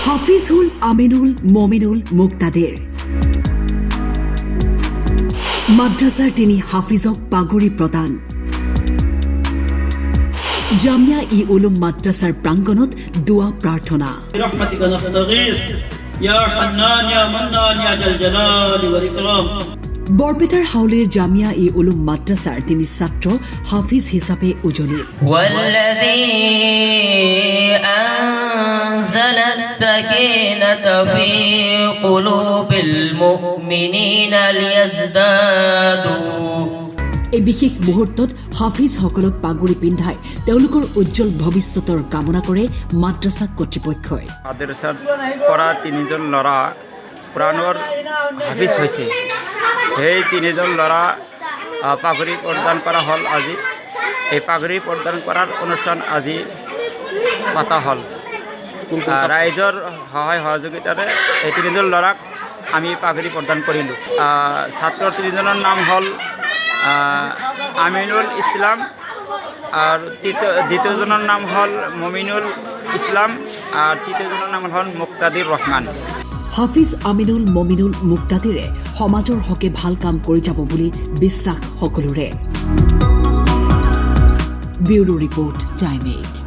হাফিজুল আমিনুল মমিনুল মুক্তাদিৰ মাদ্ৰাসাৰ তিনি হাফিজক পাগড়ি প্ৰদান জামিয়া ই উলুম মাদ্ৰাসাৰ প্ৰাঙ্গণত দোয়া প্ৰাৰ্থনা বৰপেটাৰ হাউলিৰ জামিয়া ই উলুম মাদ্ৰাসাৰ তিনি ছাত্ৰ হাফিজ হিচাপে উজলিল أنزل السكينة في قلوب المؤمنين ليزدادوا এই বিশেষ মুহূৰ্তত হাফিজসকলক পাগুৰি পিন্ধাই তেওঁলোকৰ উজ্জ্বল ভৱিষ্যতৰ কামনা কৰে মাদ্ৰাসা কৰ্তৃপক্ষই মাদ্ৰাসাত পঢ়া তিনিজন ল'ৰা কোৰাণৰ হাফিজ হৈছে সেই তিনিজন ল'ৰা পাগুৰি প্ৰদান কৰা হ'ল আজি এই পাগুৰি প্ৰদান কৰাৰ অনুষ্ঠান আজি পতা হ'ল ৰাইজৰ সহায় সহযোগিতাৰে এই তিনিজন ল'ৰাক আমি পাগুৰি প্ৰদান কৰিলোঁ ছাত্ৰ তিনিজনৰ নাম হ'ল আমিনুল ইছলাম আৰু দ্বিতীয়জনৰ নাম হ'ল মমিনুল ইছলাম আৰু তৃতীয়জনৰ নাম হ'ল মুক্তাদিৰ ৰহমান হাফিজ আমিনুল মমিনুল মুক্তাদিৰে সমাজৰ হকে ভাল কাম কৰি যাব বুলি বিশ্বাস সকলোৰে ব্যুৰো ৰিপৰ্ট টাইম 8